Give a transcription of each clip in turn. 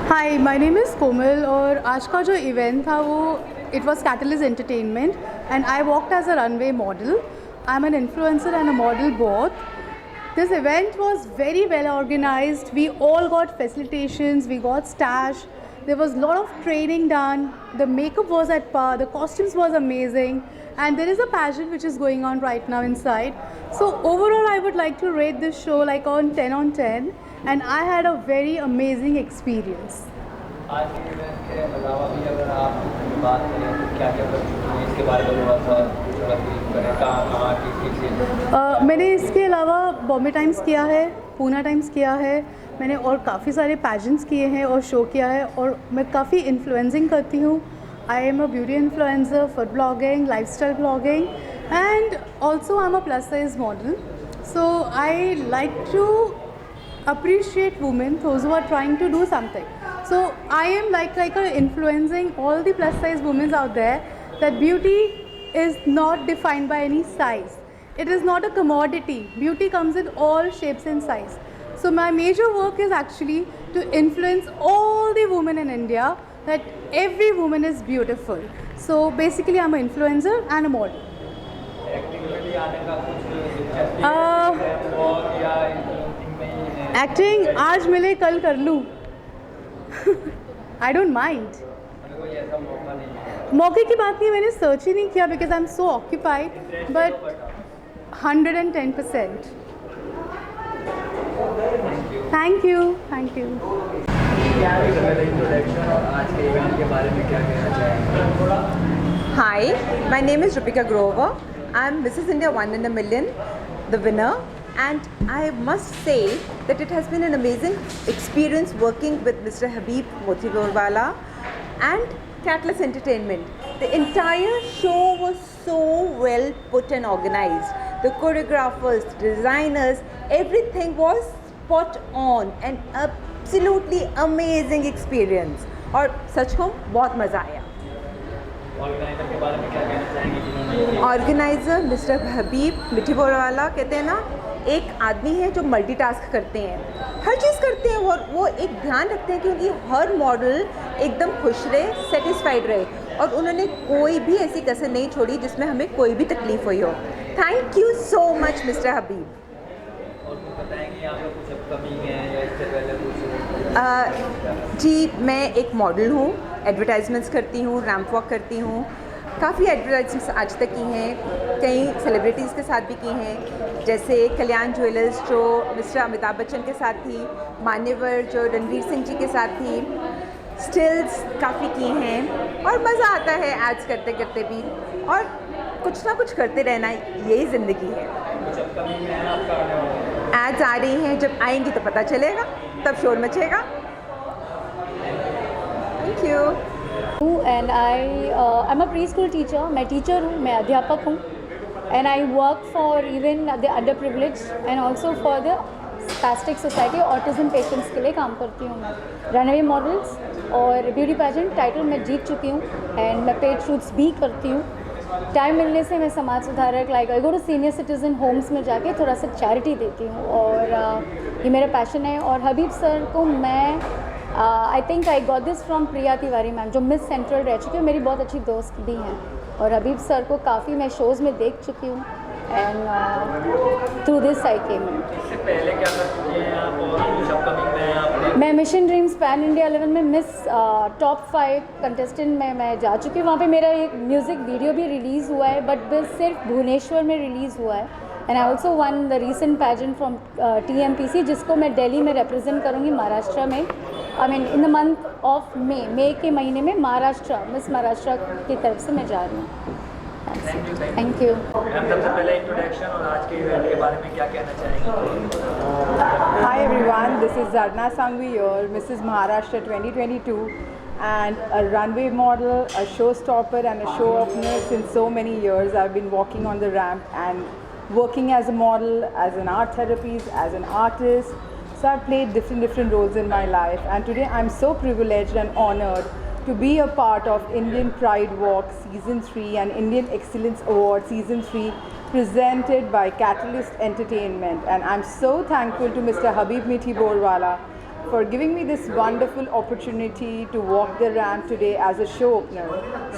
Hi my name is Komal और आज का जो इवेंट था वो it was catalyst entertainment and I walked as a runway model. I am an influencer and a model both. This event was very well organized. We all got facilitations, we got stash. There was a lot of training done. The makeup was at par, the costumes was amazing, and there is a pageant which is going on right now inside. So overall I would like to rate this show like on 10 on 10. and I had a very amazing experience. आज के event के अलावा भी अगर आप बात करें तो क्या क्या कर चुकी हैं इसके बारे में थोड़ा सा थोड़ा ब्रीफ करें कहाँ कहाँ किस चीज़ मैंने इसके अलावा बॉम्बे टाइम्स किया है, पूना टाइम्स किया है, मैंने और काफ़ी सारे पैजेंट्स किए हैं और शो किया है, और मैं काफ़ी इन्फ्लुएंसिंग करती हूँ. I am a beauty influencer, food blogging, lifestyle blogging, and also I am a plus size model. So I like to appreciate women, those who are trying to do something. So I am like influencing all the plus size women out there that beauty is not defined by any size. It is not a commodity. Beauty comes in all shapes and size. So my major work is actually to influence all the women in India that every woman is beautiful. So basically I'm an influencer and a model. Acting में भी आने का कुछ दिलचस्पी है और या influencing में ही है एक्टिंग आज मिले कल कर लूँ. I don't mind. मतलब कोई ऐसा मौका नहीं है मौके की बात नहीं, मैंने सर्च ही नहीं किया because I am so occupied, but 110%. Thank you. Thank you. Introduction और आज के इवेंट के बारे में क्या कहना चाहेंगे? Hi, my name is Rupika Grover. I'm Mrs. India 1 in a Million, the winner, and I must say that it has been an amazing experience working with Mr. Habib Motiborwala and Catalyst Entertainment. The entire show was so well put and organized. The choreographers, the designers, everything was spot on and absolutely amazing experience. और सच कहूँ बहुत मज़ा आया. Organiser के बारे में क्या कहना चाहेंगे जिन्होंने ऑर्गेनाइज़र मिस्टर हबीब मिठीबोरवाला कहते हैं ना, एक आदमी है जो मल्टीटास्क करते हैं, हर चीज़ करते हैं, और वो एक ध्यान रखते हैं क्योंकि हर मॉडल एकदम खुश रहे, सेटिस्फाइड रहे, और उन्होंने कोई भी ऐसी कसर नहीं छोड़ी जिसमें हमें कोई भी तकलीफ़ हुई हो. Thank you so much mister Habib. और कुछ बताएंगे यहाँ पे कुछ कमी है या इससे पहले कुछ जी, मैं एक मॉडल हूँ, एडवर्टाइजमेंट्स करती हूँ, रैंप वॉक करती हूँ, काफ़ी एडवर्टाइजमेंट्स आज तक की हैं, कई सेलिब्रिटीज़ के साथ भी की हैं, जैसे कल्याण ज्वेलर्स जो मिस्टर अमिताभ बच्चन के साथ थी, मान्यवर जो रणवीर सिंह जी के साथ थी, स्टिल्स काफ़ी की हैं, और मज़ा आता है एड्स करते करते भी, और कुछ ना कुछ करते रहना, यही ज़िंदगी है. कुछ अपकमिंग में है आपका आने वाला? एड्स आ रही हैं, जब आएंगी तो पता चलेगा, तब शोर मचेगा. Thank you. And I'm a preschool teacher. मैं टीचर हूँ, मैं अध्यापक हूँ, and I work for even the underprivileged and also for the spastic society. Autism patients के लिए काम करती हूँ मैं. रनअवे मॉडल्स और ब्यूटी पैजेंट टाइटल मैं जीत चुकी हूँ, एंड मैं पेड शूट्स भी करती हूँ. टाइम मिलने से मैं समाज सुधारक like I go to senior citizen homes में जाके थोड़ा सा चैरिटी देती हूँ, और ये मेरा पैशन है. और हबीब सर को मैं I think I got this from Priya Tiwari ma'am जो मिस सेंट्रल रह चुकी है, मेरी बहुत अच्छी दोस्त भी हैं, और हबीब सर को काफ़ी मैं शोज़ में देख चुकी हूँ, एंड थ्रू दिस आई केम इन. इससे पहले क्या कर चुकी हैं आप और कुछ अपकमिंग में है आपने? मैं mission dreams pan India level में मिस टॉप 5 कंटेस्टेंट में मैं जा चुकी हूँ. वहाँ पे मेरा एक म्यूज़िक वीडियो भी रिलीज़ हुआ है, बट वो सिर्फ भुवनेश्वर में रिलीज़ हुआ है. And I also won the recent pageant from TMPC जिसको मैं दिल्ली में रिप्रेजेंट करूँगी, महाराष्ट्र में. I mean in the month of मई के महीने में महाराष्ट्र मिस महाराष्ट्र की तरफ से मैं जा रही हूँ. Thank you. मैम सबसे पहले इंट्रोडक्शन और आज के इवेंट के बारे में क्या कहना चाहेंगे? Hi everyone, this is Zarna Sangvi, your Mrs. Maharashtra 2022, and a runway model, a showstopper and a show opener since so many years. I've been walking on the ramp and working as a model, as an art therapist, as an artist. So I've played different roles in my life, and today I'm so privileged and honored to be a part of Indian Pride Walk Season 3 and Indian Excellence Award Season 3 presented by Catalyst Entertainment. And I'm so thankful to Mr. Habib Motiborwala for giving me this wonderful opportunity to walk the ramp today as a show opener.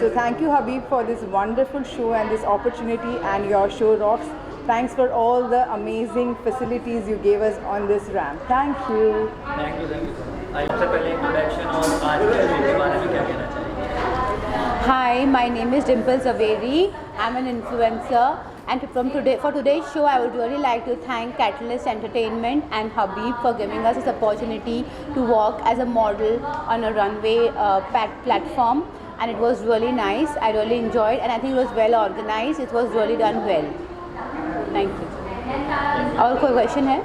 So thank you Habib for this wonderful show and this opportunity, and your show rocks. Thanks for all the amazing facilities you gave us on this ramp. Thank you. Thank you so much. सबसे पहले introduction और आज के event के बारे में क्या कहना चाहेंगे? Hi, my name is Dimple Zaveri. I'm an influencer And for today's show, I would really like to thank Catalyst Entertainment and Habib for giving us this opportunity to walk as a model on a runway platform. And it was really nice. I really enjoyed, and I think it was well organized. It was really done well. Thank you. और कोई question है?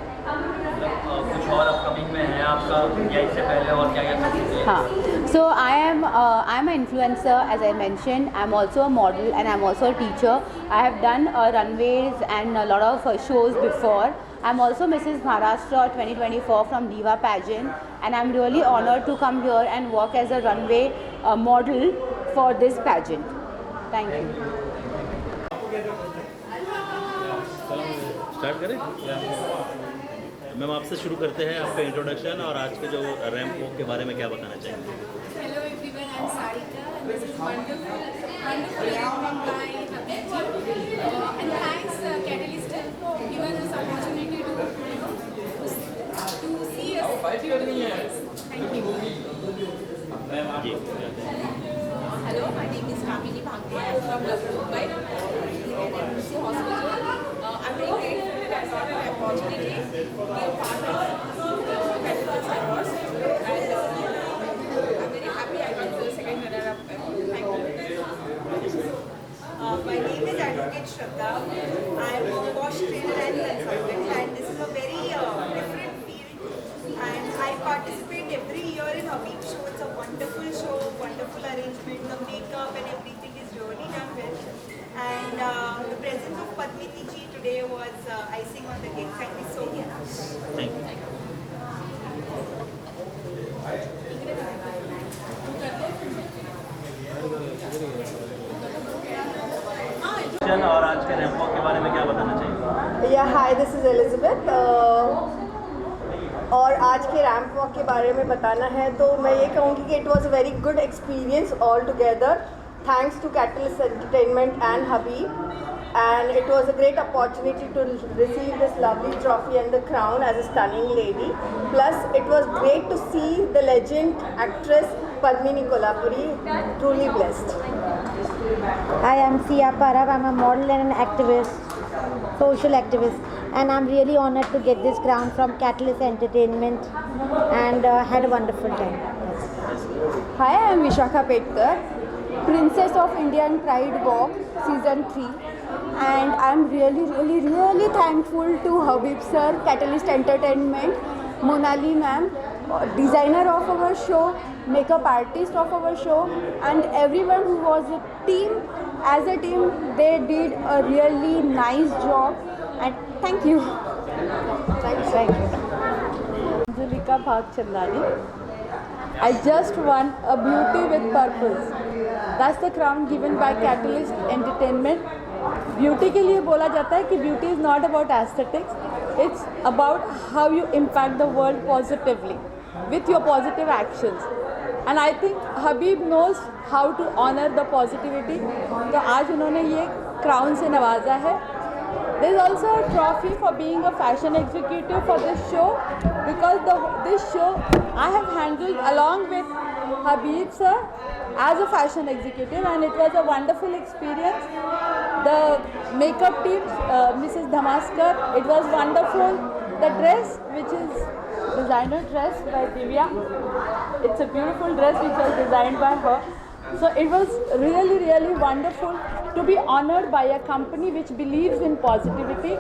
कुछ और upcoming में है आपका या इससे पहले और क्या क्या कर चुके हैं? हाँ, so I'm an influencer, as I mentioned. I'm also a model and I'm also a teacher. I have done runways and a lot of shows before. I'm also Mrs. Maharashtra 2024 from Diva Pageant, and I'm really honored to come here and work as a runway model for this pageant. Thank you. Start करें ma'am, आपसे शुरू करते हैं आपका introduction और आज के जो रैंप वॉक के बारे में क्या बताना चाहेंगे? Hello everyone, I'm Sarika. This is wonderful evening by Habibji. And thanks Catalyst for giving us opportunity to see us. Thank you. जी Hello, my name is Kamini Bhangre. I'm from Mumbai, in NMC Hospital. I'm very grateful that I got an opportunity to be a part of the Catalyst Awards. And I'm very happy I got the second runner-up. Thank you. My name is Advocate Shraddha. I am a wash trainer and consultant, and this is a very different field. And I participate every year in Habib show. It's a wonderful show, wonderful arrangement. The makeup and everything is really done well. And the presence of Padmini ji today was icing on the cake. Thank you so much. Thank you. और आज के ramp walk के बारे में क्या बताना चाहिए? या हाय, दिस इज़ एलिज़ाबेथ. और आज के रैंप वॉक के बारे में बताना है तो मैं ये कहूँगी कि it was a very good experience all together. Thanks to Catalyst Entertainment and Habib, and it was a great opportunity to receive this lovely trophy and the crown as a stunning lady. Plus, it was great to see the legend actress Padmini Kolhapuri. Truly blessed. Hi, I'm Sia Parab. I'm a model and an activist, social activist, and I'm really honored to get this crown from Catalyst Entertainment, and had a wonderful time. Hi, I am Vishakha Petkar, Princess of Indian Pride Walk Season 3, and I'm really thankful to Habib sir, Catalyst Entertainment, Monali ma'am, designer of our show, makeup artist of our show, and everyone who was a team. As a team, they did a really nice job, and thank you. Thank you. Anjulika Bhagchandani. I just won a Beauty with Purpose. That's the crown given by Catalyst Entertainment. Beauty के लिए बोला जाता है कि beauty is not about aesthetics. It's about how you impact the world positively with your positive actions. And I think Habib knows how to honor the positivity. तो आज उन्होंने ये crown से नवाजा है. There is also a trophy for being a fashion executive for this show, because this show I have handled along with Habib sir as a fashion executive, and it was a wonderful experience. The makeup team, Mrs. Dhamaskar, it was wonderful. The dress, which is designer dress by Divya, it's a beautiful dress which was designed by her. So it was really wonderful to be honored by a company which believes in positivity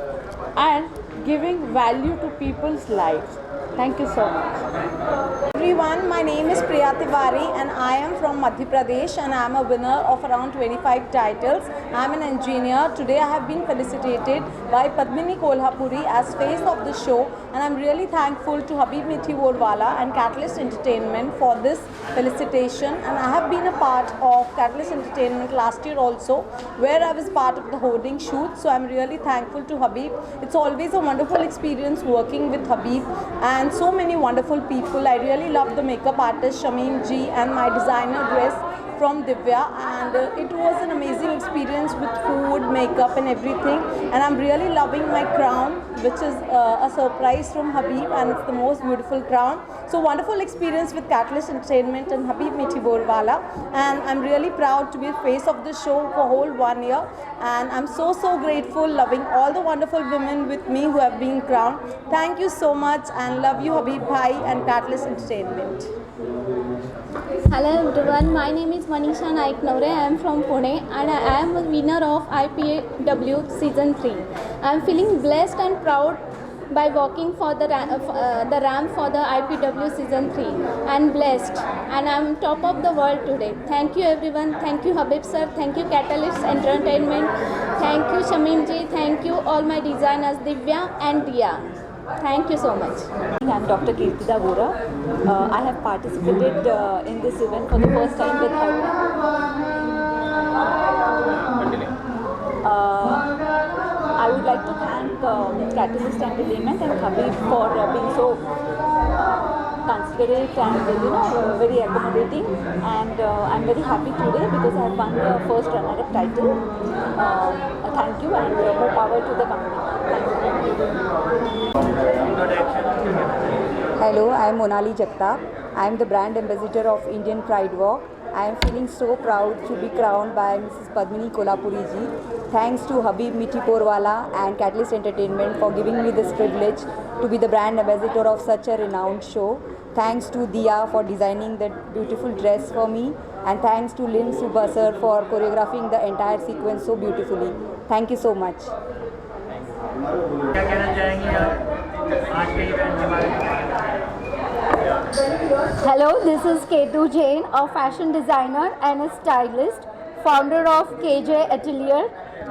and giving value to people's lives. Thank you so much. Everyone, my name is Priya Tiwari and I am from Madhya Pradesh, and I am a winner of around 25 titles. I am an engineer. Today I have been felicitated by Padmini Kolhapuri as face of the show, and I am really thankful to Habib Mithi Vorwala and Catalyst Entertainment for this felicitation. And I have been a part of Catalyst Entertainment last year also, where I was part of the hoarding shoot. So I am really thankful to Habib. It's always a wonderful experience working with Habib and so many wonderful people. I really love the makeup artist Shamim ji and my designer dress from Divya, and it was an amazing experience with food, makeup and everything. And I'm really loving my crown, which is a surprise from Habib, and it's the most beautiful crown. So wonderful experience with Catalyst Entertainment and Habib Mithi Borwala, and I'm really proud to be the face of the show for whole 1 year, and I'm so grateful, loving all the wonderful women with me who have been crowned. Thank you so much, and love you Habib Bhai and Catalyst Entertainment. Hello everyone, my name is Manisha Naiknore. I am from Pune and I am a winner of IPW Season 3. I am feeling blessed and proud by walking for the ramp for the IPW Season 3 and blessed, and I am top of the world today. Thank you everyone, thank you Habib sir, thank you Catalyst Entertainment, thank you Shamin ji, thank you all my designers Divya and Dia. Thank you so much. I am Dr. Kirtida Vora. I have participated in this event for the first time with her. I would like to thank Catalyst Entertainment and Habib for being so considerate and very accommodating, and I'm very happy today because I have won the first runner-up title. Thank you, and more power to the company. Hello, I am Monali Jagtap. I am the brand ambassador of Indian Pride Walk. I am feeling so proud to be crowned by Mrs. Padmini Kolhapuri ji. Thanks to Habib Mithi Borwala and Catalyst Entertainment for giving me this privilege to be the brand ambassador of such a renowned show. Thanks to Dia for designing that beautiful dress for me, and thanks to Lim Subasar for choreographing the entire sequence so beautifully. Thank you so much. क्या कहना चाहेंगे आप आज के event के बारे में? Hello, this is Ketu Jain, a fashion designer and a stylist, founder of KJ Atelier.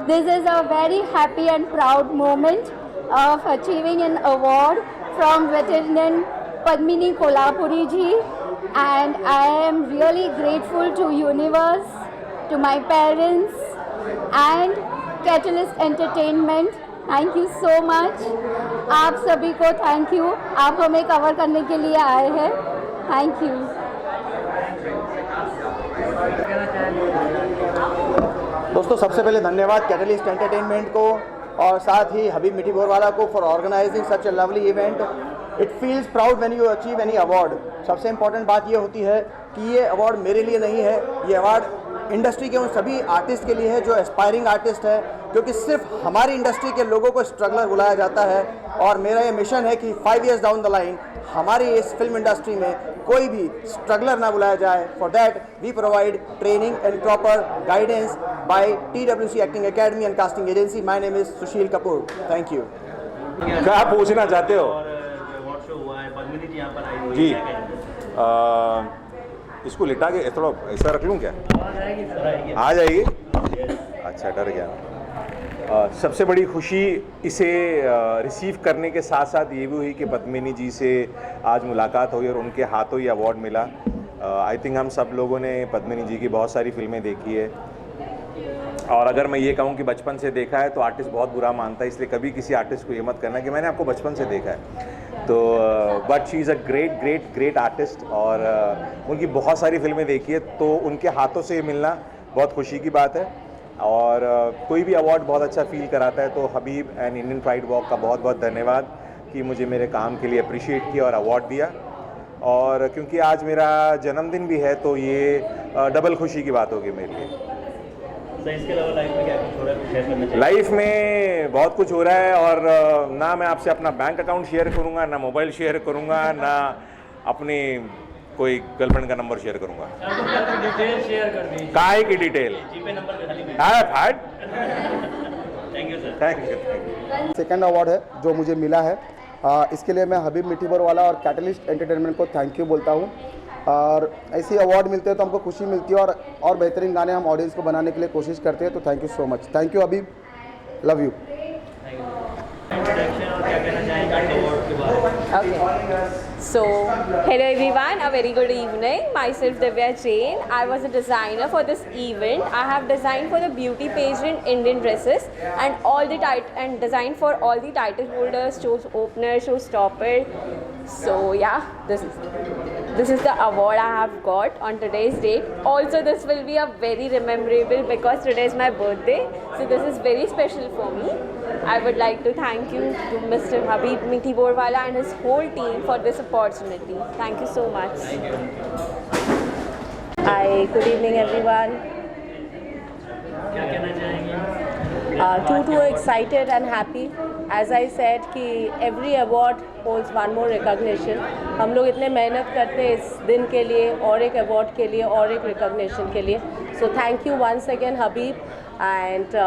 This is a very happy and proud moment of achieving an award from veteran Padmini Kolhapuri ji, and I am really grateful to Universe, to my parents and Catalyst Entertainment. Thank you so much. आप सभी को thank you, आप हमें cover करने के लिए आए हैं. Thank you. दोस्तों, सबसे पहले धन्यवाद कैटलिस्ट एंटरटेनमेंट को और साथ ही हबीब मिठी बोरवाला को for organizing such a lovely event. It feels proud when you achieve any award. सबसे इम्पॉर्टेंट बात ये होती है कि ये अवार्ड मेरे लिए नहीं है, ये अवार्ड इंडस्ट्री के उन सभी आर्टिस्ट के लिए है जो एस्पायरिंग आर्टिस्ट है, क्योंकि सिर्फ हमारी इंडस्ट्री के लोगों को स्ट्रगलर बुलाया जाता है. और मेरा ये मिशन है कि 5 years डाउन द लाइन हमारी इस फिल्म इंडस्ट्री में कोई भी स्ट्रगलर ना बुलाया जाए. For that we provide training and proper guidance by TWC acting academy and casting agency. My name is Sushil Kapoor. Thank you. क्या पूछना चाहते हो? जी, इसको लिटा के थोड़ा ऐसा रख लूँ क्या? आ जाएगी. अच्छा, डर गया. सबसे बड़ी खुशी इसे रिसीव करने के साथ साथ ये भी हुई कि पद्मिनी जी से आज मुलाकात हुई और उनके हाथों ये अवार्ड मिला. आई थिंक हम सब लोगों ने पद्मिनी जी की बहुत सारी फिल्में देखी है, और अगर मैं ये कहूँ कि बचपन से देखा है तो आर्टिस्ट बहुत बुरा मानता है, इसलिए कभी किसी आर्टिस्ट को ये मत करना कि मैंने आपको बचपन से देखा है. तो but she is a great great great artist, और उनकी बहुत सारी फिल्में देखी है, तो उनके हाथों से मिलना बहुत खुशी की बात है. और कोई भी अवार्ड बहुत अच्छा फील कराता है. तो हबीब एंड इंडियन प्राइड वॉक का बहुत बहुत धन्यवाद कि मुझे मेरे काम के लिए अप्रिशिएट किया और अवार्ड दिया. और क्योंकि आज मेरा जन्मदिन भी है तो ये डबल खुशी की बात होगी मेरे लिए. इसके अलावा लाइफ में क्या कुछ हो रहा है, शेयर करना चाहिए? लाइफ में बहुत कुछ हो रहा है, और ना मैं आपसे अपना बैंक अकाउंट शेयर करूंगा, ना मोबाइल शेयर करूंगा, ना अपनी कोई गर्लफ्रेंड का नंबर शेयर करूंगा. डिटेल शेयर कर दीजिए. काय की डिटेल? जीपे नंबर पे खाली. Thank you sir. Thank you. Second award है जो मुझे मिला है, इसके लिए मैं हबीब मिठी बोरवाला और कैटलिस्ट एंटरटेनमेंट को थैंक यू बोलता हूँ. और ऐसे अवार्ड मिलते हैं तो हमको खुशी मिलती है, और बेहतरीन गाने हम ऑडियंस को बनाने के लिए कोशिश करते हैं. तो thank you so much. Thank you Habib, love you. Okay. So, hello everyone, a very good evening. Myself Divya Jain. I was a designer for this event. I have designed for the beauty pageant Indian dresses and all the designed for all the title holders, shows opener, show stopper. So yeah, this is the award I have got on today's date. Also, this will be a very memorable because today is my birthday. So this is very special for me. I would like to thank you to Mr. Habib Mithiborwala and his whole team for this opportunity. Thank you so much. Hi, good evening everyone. क्या कहना चाहेंगे? Too excited and happy. As I said कि every award holds one more recognition. हम लोग इतने मेहनत करते हैं इस दिन के लिए और एक award के लिए और एक recognition के लिए. So thank you once again Habib, and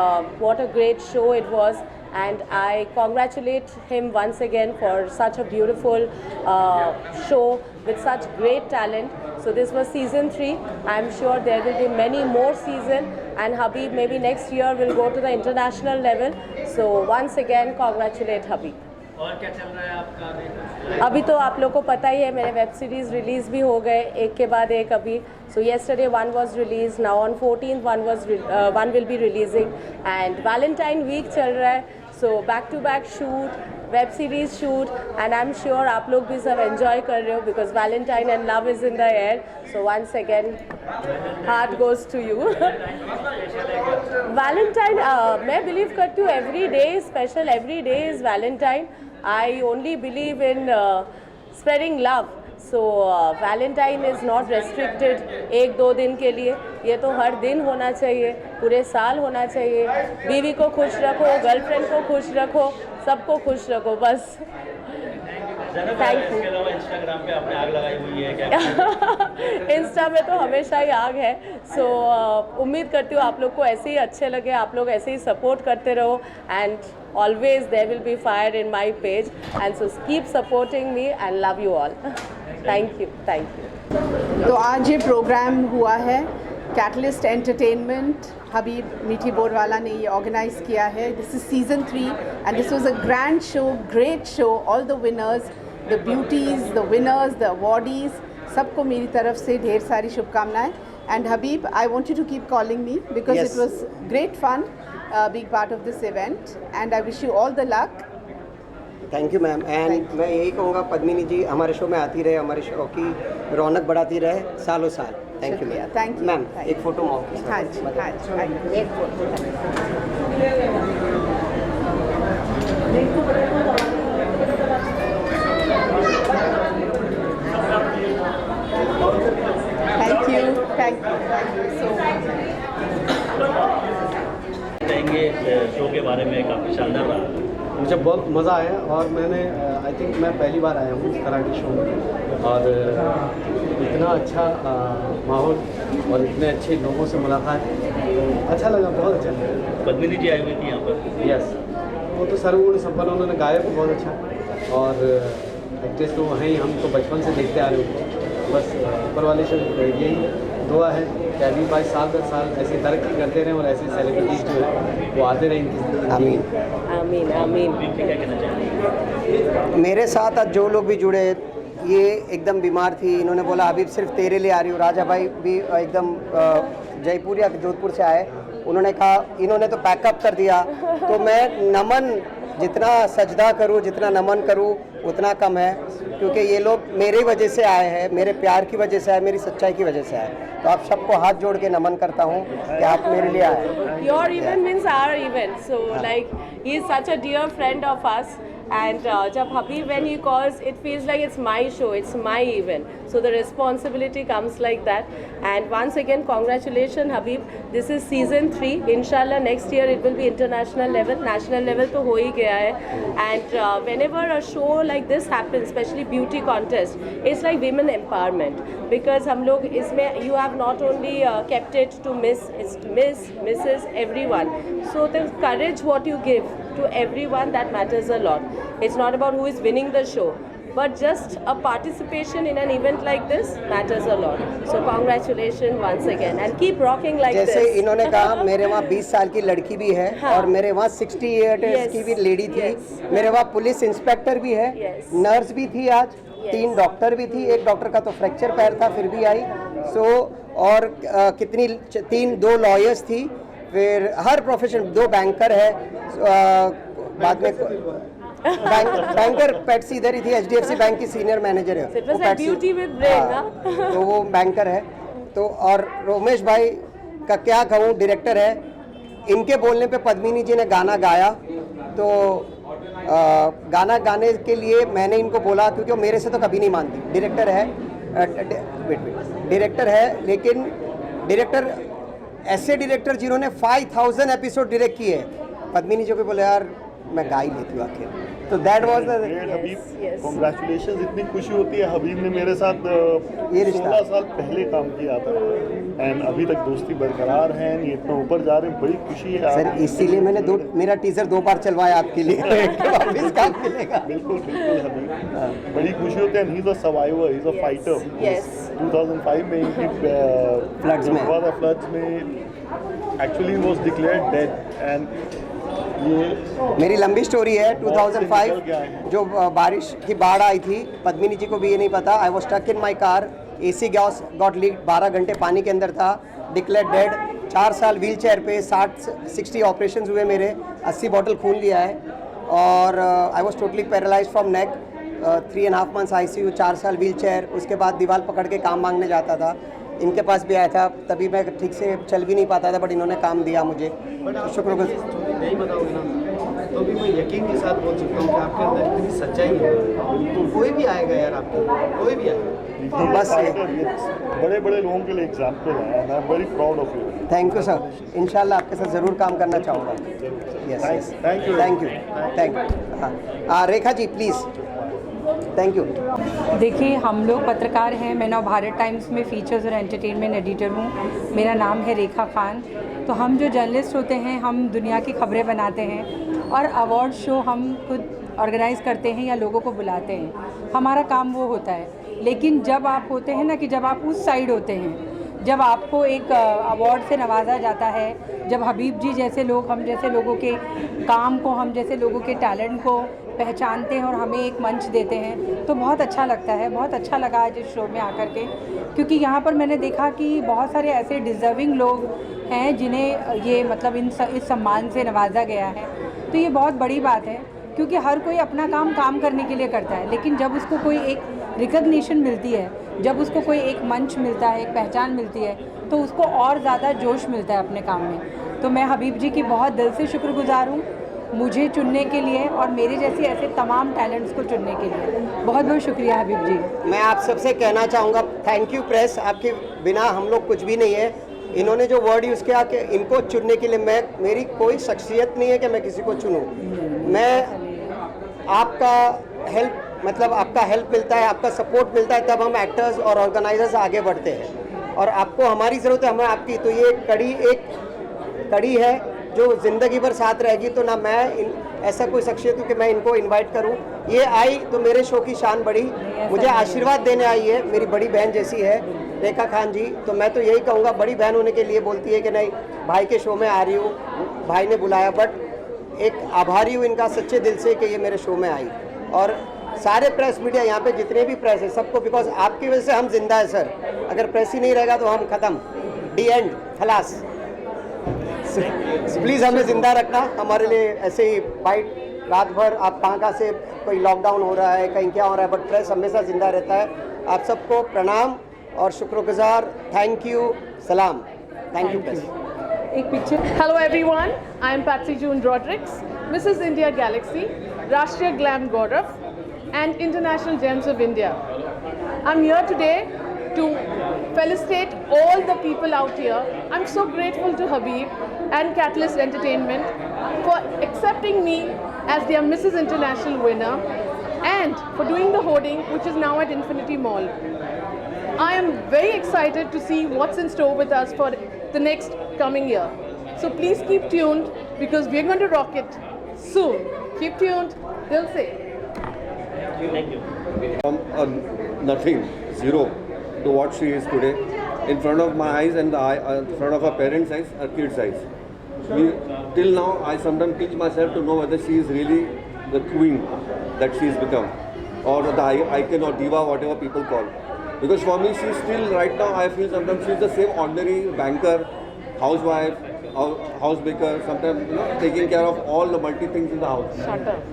what a great show it was. And I congratulate him once again for such a beautiful show with such great talent. So this was season 3. I'm sure there will be many more season, and Habib maybe next year will go to the international level. So once again congratulate Habib. और क्या चल रहा है आपका? अभी तो आप लोग को पता ही है मेरे वेब सीरीज़ रिलीज़ भी हो गए एक के बाद एक अभी. So yesterday one was released, now on 14th one will be releasing, and Valentine week चल रहा है. So back to back shoot, web series shoot, and I'm sure आप लोग भी सब enjoy कर रहे हो because Valentine and love is in the air. So once again, heart goes to you. Valentine, मैं believe करती हूँ every day is special, every day is Valentine. I only believe in spreading love. So Valentine is not restricted एक दो दिन के लिए, ये तो हर दिन होना चाहिए, पूरे साल होना चाहिए. बीवी को खुश रखो, गर्लफ्रेंड को खुश रखो, सबको खुश रखो बस. Thank you. इसके अलावा इंस्टाग्राम पे आपने आग लगाई हुई है क्या? इंस्टा में तो हमेशा ही आग है. सो उम्मीद करती हूँ आप लोग को ऐसे ही अच्छे लगे, आप लोग ऐसे ही सपोर्ट करते रहो, and always there will be fire in my page, and so keep supporting me and love you all. Thank you. Thank you. तो आज ये प्रोग्राम हुआ है, कैटलिस्ट एंटरटेनमेंट हबीब मीठीबोरवाला ने ये ऑर्गेनाइज किया है. This is season 3 and this was a grand show, great show. All the winners, the beauties, the winners, the awardees, सबको मेरी तरफ से ढेर सारी शुभकामनाएं. And Habib, I want you to keep calling me because it was great fun being part of this event, and I wish you all the luck. Thank you ma'am. And मैं यही कहूँगा पद्मिनी जी हमारे शो में आती रहे, हमारे शो की रौनक बढ़ाती रहे सालों साल. Thank you ma'am. Thank you ma'am. एक फ़ोटो मौके. हाँ जी, हाँ जी, एक photo. Thank you so much. कहेंगे शो के बारे में काफ़ी शानदार रहा. मुझे बहुत मज़ा आया और मैंने आई थिंक मैं पहली बार आया हूँ कराटे शो में, और इतना अच्छा माहौल और इतने अच्छे लोगों से मुलाकात, अच्छा लगा, बहुत अच्छा लगा. पद्मिनी जी आई हुई थी यहाँ पर. यस, वो तो सर्वगुण संपन्न, उन्होंने गाया भी बहुत अच्छा, और एक्ट्रेस तो वहीं हम तो बचपन से देखते आ रहे हो. बस ऊपर वाले से यही दुआ है कि अभी 22 साल 10 साल ऐसी तरक्की करते रहें और ऐसे सेलिब्रिटीज़ जो है वो आते रहें इनकी. आमीन. आमीन. आमीन. क्या कहना चाहेंगे? मेरे साथ आज जो लोग भी जुड़े, ये एकदम बीमार थी, इन्होंने बोला हबीब सिर्फ तेरे लिए आ रही हूँ. राजा भाई भी एकदम जयपुर या जोधपुर से आए, उन्होंने कहा, इन्होंने तो पैकअप कर दिया. तो मैं नमन, जितना सजदा करूँ, जितना नमन करूँ उतना कम है, क्योंकि ये लोग मेरी वजह से आए हैं, मेरे प्यार की वजह से आए, मेरी सच्चाई की वजह से आए. तो आप सबको हाथ जोड़ के नमन करता हूँ कि आप मेरे लिए आए. Your event means our event, so like he is such a dear friend of us. And जब Habib when he calls, it feels like it's my show, it's my event. So the responsibility comes like that. And once again, congratulations Habib. This is season 3. Inshallah next year it will be international level. National level तो हो ही गया है. And whenever a show like this happens, especially beauty contest, it's like women empowerment. Because हम लोग इसमें you have not only kept it to Miss, it's Miss, Mrs, everyone. So the courage what you give to everyone, that matters a lot. It's not about who is winning the show, but just a participation in an event like this matters a lot. So congratulations once again and keep rocking like this. जैसे इन्होंने कहा मेरे वहाँ 20 साल की लड़की भी है, हाँ. और मेरे वहाँ 68 Yes. की भी लेडी थी. Yes. मेरे वहाँ पुलिस इंस्पेक्टर भी है, Yes. नर्स भी थी आज, 3 डॉक्टर भी थी. एक डॉक्टर का तो फ्रैक्चर पैर था फिर भी आई. सो और कितनी 2 लॉयर्स थी, फिर हर प्रोफेशन, 2 बैंकर है, बाद में बैंकर पैट्सी इधर ही थी, HDFC बैंक की सीनियर मैनेजर है। So it was वो like Patsy- beauty with brain, हाँ, ना? तो वो बैंकर है। तो और रोमेश भाई का क्या कहूँ, डायरेक्टर है। इनके बोलने पे पद्मिनी जी ने गाना गाया, तो गाना गाने के लिए मैंने इनको बोला, क्योंकि वो मेरे से तो कभी नहीं मानती। डायरेक्टर है, डायरेक्टर है, लेकिन डायरेक्टर ऐसे डायरेक्टर जिन्होंने 5000 एपिसोड डायरेक्ट किए, पद्मिनी जी को बोले यार मैं गा ही लेती हूँ आखिर। तो that was the Habib, congratulation. इतनी खुशी होती है, हबीब ने मेरे साथ ये रिश्ता 16 साल पहले काम किया था एंड अभी तक दोस्ती बरकरार है, ये इतना ऊपर जा रहे हैं, बड़ी खुशी है। सर इसीलिए मैंने मेरा टीजर 2 बार चलवाया आपके लिए कि वापस काम मिलेगा। बिल्कुल बिल्कुल हबीब, बड़ी खुशी होती है। He is a survivor, he is a fighter. Yes. 2005 में इनकी फ्लड्स में actually was declared dead and ये मेरी लंबी स्टोरी है। 2005 जो बारिश की बाढ़ आई थी, पद्मिनी जी को भी ये नहीं पता। I was stuck in my car, AC gas got leak, 12 घंटे पानी के अंदर था, डिक्लेयर डेड। 4 साल व्हील चेयर पे, 60 ऑपरेशंस हुए मेरे, 80 बॉटल खून लिया है, और I was totally paralysed from neck. 3.5 months ICU, 4 साल व्हील चेयर। उसके बाद दीवार पकड़ के काम मांगने जाता था। इनके पास भी आया था, तभी मैं ठीक से चल भी नहीं पाता था, बट इन्होंने काम दिया मुझे, तो शुक्रगुजार। नहीं बताओगे ना, तो भी मैं यकीन के साथ बोल सकता हूँ कि आपके अंदर इतनी सच्चाई है। तो कोई भी आएगा यार, आपके कोई भी आएगा, तो बस बड़े बड़े लोगों के लिए एग्जाम्पल है and I am very proud of you. Thank you sir, इंशाल्लाह आपके साथ ज़रूर काम करना चाहूँगा। Yes, thank you, thank you. हाँ, Rekha ji please, thank you. देखिए, हम लोग पत्रकार हैं। मैं नव भारत टाइम्स में फीचर्स और एंटरटेनमेंट एडिटर हूँ। मेरा नाम है रेखा खान। तो हम जो जर्नलिस्ट होते हैं, हम दुनिया की खबरें बनाते हैं और अवार्ड शो हम खुद ऑर्गेनाइज़ करते हैं या लोगों को बुलाते हैं। हमारा काम वो होता है। लेकिन जब आप होते हैं ना, कि जब आप उस साइड होते हैं, जब आपको एक अवार्ड से नवाजा जाता है, जब हबीब जी जैसे लोग, हम जैसे लोगों के काम को, हम जैसे लोगों के टैलेंट को पहचानते हैं और हमें एक मंच देते हैं, तो बहुत अच्छा लगता है। बहुत अच्छा लगा आज इस शो में आकर के, क्योंकि यहाँ पर मैंने देखा कि बहुत सारे ऐसे डिज़र्विंग लोग हैं जिन्हें ये मतलब इस सम्मान से नवाजा गया है। तो ये बहुत बड़ी बात है, क्योंकि हर कोई अपना काम करने के लिए करता है, लेकिन जब उसको कोई एक रिकग्निशन मिलती है, जब उसको कोई एक मंच मिलता है, एक पहचान मिलती है, तो उसको और ज़्यादा जोश मिलता है अपने काम में। तो मैं हबीब जी की बहुत दिल से शुक्रगुजार हूँ मुझे चुनने के लिए और मेरे जैसे ऐसे तमाम टैलेंट्स को चुनने के लिए। बहुत बहुत शुक्रिया हबीब जी। मैं आप सबसे कहना चाहूँगा, थैंक यू प्रेस, आपके बिना हम लोग कुछ भी नहीं है। इन्होंने जो वर्ड यूज़ किया कि इनको चुनने के लिए, मेरी कोई शख्सियत नहीं है कि मैं किसी को चुनूँ। मैं आपका हेल्प मिलता है, आपका सपोर्ट मिलता है, तब हम एक्टर्स और ऑर्गेनाइजर्स आगे बढ़ते हैं। और आपको हमारी ज़रूरत है, हमें आपकी। तो ये एक कड़ी है जो ज़िंदगी भर साथ रहेगी। तो ना मैं ऐसा कोई शख्सियत हूँ कि मैं इनको इनवाइट करूँ। ये आई तो मेरे शो की शान बढ़ी, मुझे आशीर्वाद देने आई है, मेरी बड़ी बहन जैसी है रेखा खान जी। तो मैं तो यही कहूँगा, बड़ी बहन होने के लिए बोलती है कि नहीं भाई के शो में आ रही हूँ, भाई ने बुलाया। बट एक आभारी हूँ इनका सच्चे दिल से कि ये मेरे शो में आई। और सारे प्रेस मीडिया यहाँ पे जितने भी प्रेस है, सबको, बिकॉज आपकी वजह से हम जिंदा है सर। अगर प्रेस ही नहीं रहेगा तो हम ख़त्म, डी एंड, खलास। प्लीज़ हमें ज़िंदा रखना, हमारे लिए ऐसे ही फाइट रात भर। आप कहाँ से, कोई लॉकडाउन हो रहा है, कहीं क्या हो रहा है, बट प्रेस हमेशा ज़िंदा रहता है। आप सबको प्रणाम और शुक्रगुजार, थैंक यू, सलाम, थैंक यू प्रेस। एक picture. Hello everyone, I am Patsy June Rodrigues, Mrs. India Galaxy, Rashtriya Glam Gaurav and International Gems of India. I'm here today to felicitate all the people out here. I'm so grateful to Habib and Catalyst Entertainment for accepting me as their Mrs. International winner and for doing the hoarding, which is now at Infinity Mall. I am very excited to see what's in store with us for the next coming year. So please keep tuned because we're going to rock it soon. Keep tuned. Dil se. Thank you. From nothing, zero, to what she is today, in front of my eyes and in front of her parents' eyes, her kids' eyes. Till now, I sometimes pinch myself to know whether she is really the queen that she has become, or the icon or diva, whatever people call. Because for me, she's still, right now, I feel sometimes she's the same ordinary banker, housewife, house baker, sometimes taking care of all the multi things in the house. Shut up.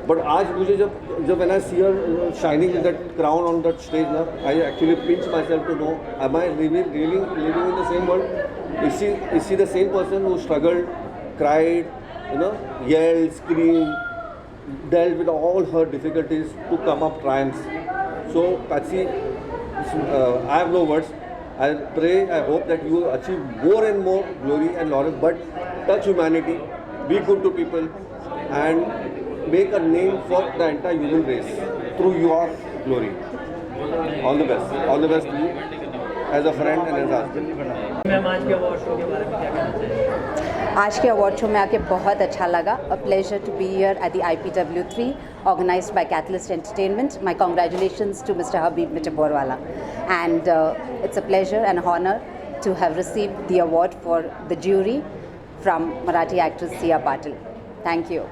But आज मुझे जब when I see her shining with that crown on that stage ना, I actually pinch myself to know, am I really living in the same world? Is she the same person who struggled, cried, yelled, screamed, dealt with all her difficulties to come up triumphs? So Patsy, I have no words. I pray, I hope that you achieve more and more glory and laurels, but touch humanity, be good to people, and make a name for the entire human race through your glory. All the best. All the best to you as a friend and as a husband. Ma'am आज के award show के बारे में क्या कहना चाहिए? आज के अवार्ड शो में आके बहुत अच्छा लगा. A pleasure to be here at the IPW3 organized by Catalyst Entertainment. My congratulations to Mr. Habib Mitiporwala, and it's a pleasure and honor to have received the award for the jury from Marathi actress Sia Patil. Thank you.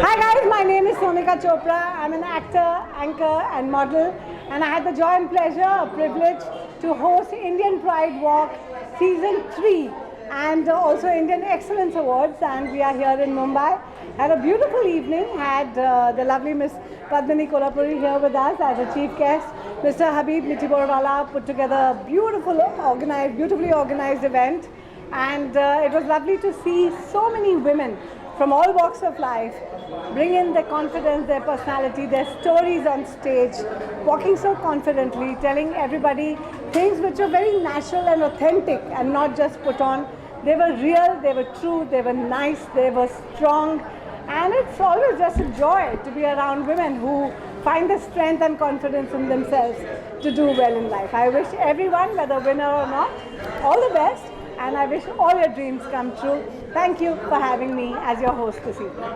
Hi guys, my name is Sonika Chopra. I'm an actor, anchor and model, and I had the joy and pleasure, a privilege to host Indian Pride Walk Season 3 and also Indian Excellence Awards, and we are here in Mumbai. Had a beautiful evening, had the lovely Miss Padmini Kolhapuri here with us as a chief guest. Mr. Habib Mitiporwala put together a beautifully organized event, and it was lovely to see so many women from all walks of life bring in their confidence, their personality, their stories on stage, walking so confidently, telling everybody things which are very natural and authentic and not just put on. They were real, they were true, they were nice, they were strong, and it's always just a joy to be around women who find the strength and confidence in themselves to do well in life. I wish everyone, whether winner or not, all the best, and I wish all your dreams come true. Thank you for having me as your host this evening.